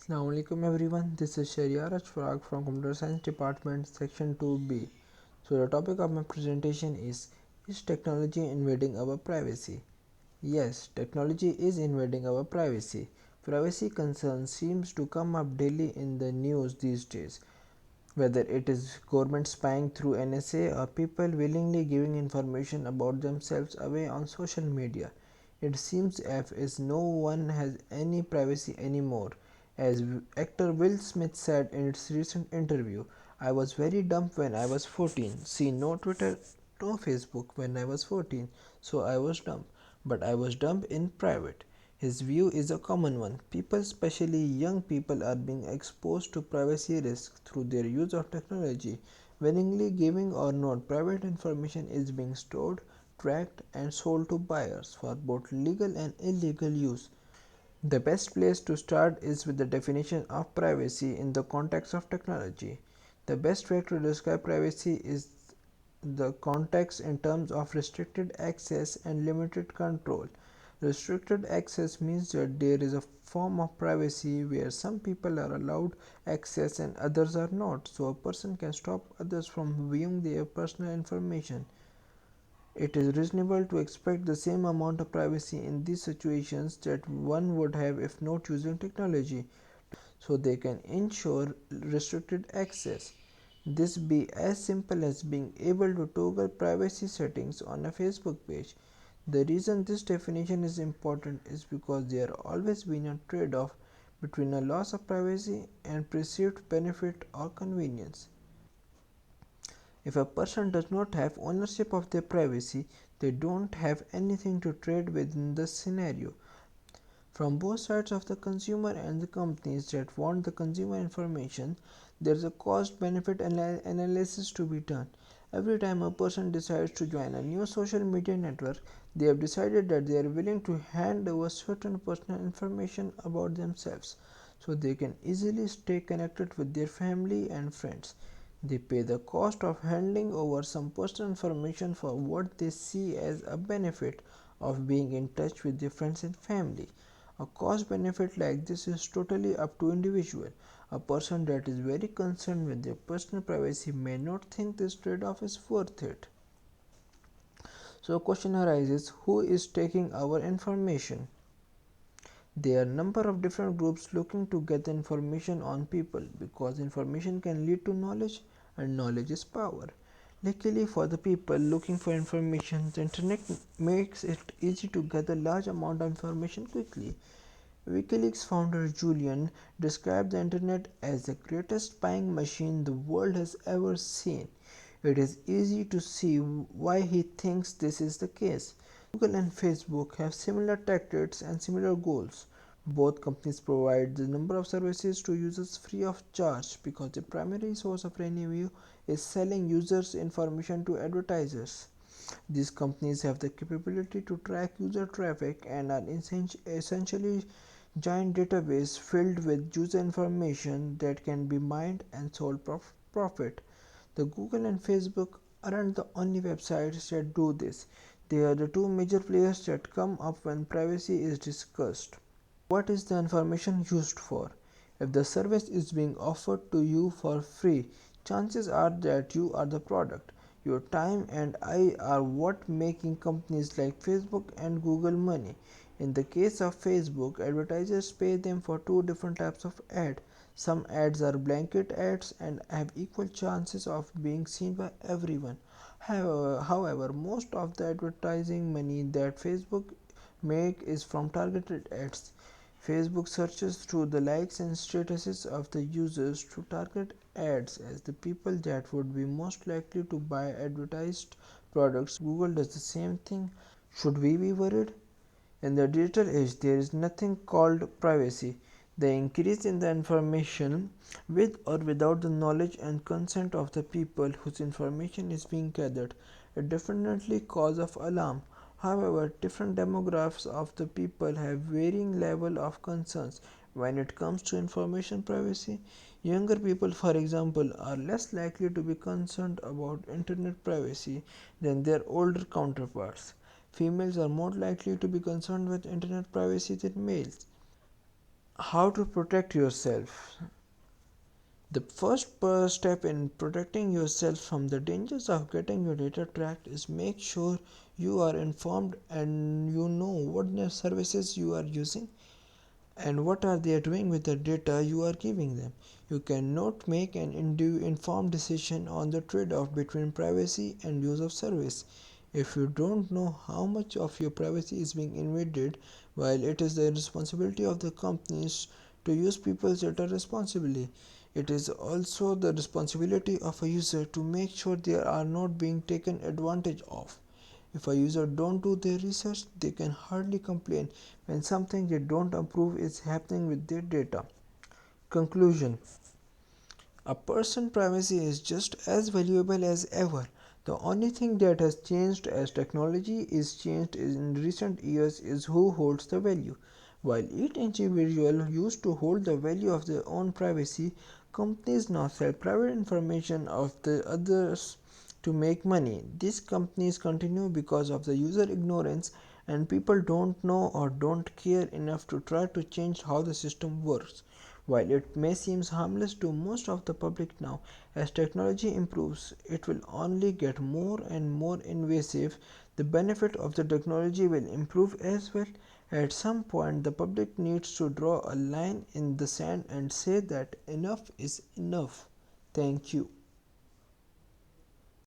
Assalamu alaikum everyone, this is Shariar Achfarag from Computer Science Department Section 2B. So the topic of my presentation is technology invading our privacy? Yes, technology is invading our privacy. Privacy concerns seems to come up daily in the news these days. Whether it is government spying through NSA or people willingly giving information about themselves away on social media, it seems as no one has any privacy anymore. As actor Will Smith said in its recent interview, I was very dumb when I was 14. See, no Twitter, no Facebook when I was 14, so I was dumb. But I was dumb in private. His view is a common one. People, especially young people, are being exposed to privacy risks through their use of technology. Willingly giving or not, private information is being stored, tracked, and sold to buyers for both legal and illegal use. The best place to start is with the definition of privacy in the context of technology. The best way to describe privacy is the context in terms of restricted access and limited control. Restricted access means that there is a form of privacy where some people are allowed access and others are not, so a person can stop others from viewing their personal information. It is reasonable to expect the same amount of privacy in these situations that one would have if not using technology, so they can ensure restricted access. This be as simple as being able to toggle privacy settings on a Facebook page. The reason this definition is important is because there always been a trade-off between a loss of privacy and perceived benefit or convenience. If a person does not have ownership of their privacy, they don't have anything to trade with in this scenario. From both sides of the consumer and the companies that want the consumer information, there is a cost benefit analysis to be done. Every time a person decides to join a new social media network, they have decided that they are willing to hand over certain personal information about themselves so they can easily stay connected with their family and friends. They pay the cost of handing over some personal information for what they see as a benefit of being in touch with their friends and family. A cost benefit like this is totally up to individual. A person that is very concerned with their personal privacy may not think this trade-off is worth it. So a question arises, who is taking our information? There are a number of different groups looking to get information on people because information can lead to knowledge and knowledge is power. Luckily for the people looking for information, the internet makes it easy to gather large amount of information quickly. WikiLeaks founder Julian described the internet as the greatest spying machine the world has ever seen. It is easy to see why he thinks this is the case. Google and Facebook have similar tactics and similar goals. Both companies provide the number of services to users free of charge because the primary source of revenue is selling users' information to advertisers. These companies have the capability to track user traffic and are essentially giant database filled with user information that can be mined and sold profit. The Google and Facebook aren't the only websites that do this. They are the two major players that come up when privacy is discussed. What is the information used for? If the service is being offered to you for free, chances are that you are the product. Your time and I are what making companies like Facebook and Google money. In the case of Facebook, advertisers pay them for two different types of ad. Some ads are blanket ads and have equal chances of being seen by everyone. However, most of the advertising money that Facebook make is from targeted ads. Facebook searches through the likes and statuses of the users to target ads as the people that would be most likely to buy advertised products. Google does the same thing. Should we be worried? In the digital age, there is nothing called privacy. The increase in the information with or without the knowledge and consent of the people whose information is being gathered is definitely cause of alarm. However, different demographics of the people have varying level of concerns when it comes to information privacy. Younger people, for example, are less likely to be concerned about internet privacy than their older counterparts. Females are more likely to be concerned with internet privacy than males. How to protect yourself? The first step in protecting yourself from the dangers of getting your data tracked is make sure you are informed and you know what services you are using and what are they doing with the data you are giving them. You cannot make an informed decision on the trade-off between privacy and use of service if you don't know how much of your privacy is being invaded. While it is the responsibility of the companies to use people's data responsibly, it is also the responsibility of a user to make sure they are not being taken advantage of. If a user don't do their research, they can hardly complain when something they don't approve is happening with their data. Conclusion: a person's privacy is just as valuable as ever. The only thing that has changed as technology is changed in recent years is who holds the value. While each individual used to hold the value of their own privacy, companies now sell private information of the others to make money. These companies continue because of the user ignorance and people don't know or don't care enough to try to change how the system works. While it may seem harmless to most of the public now, as technology improves, it will only get more and more invasive. The benefit of the technology will improve as well. At some point, the public needs to draw a line in the sand and say that enough is enough. Thank you.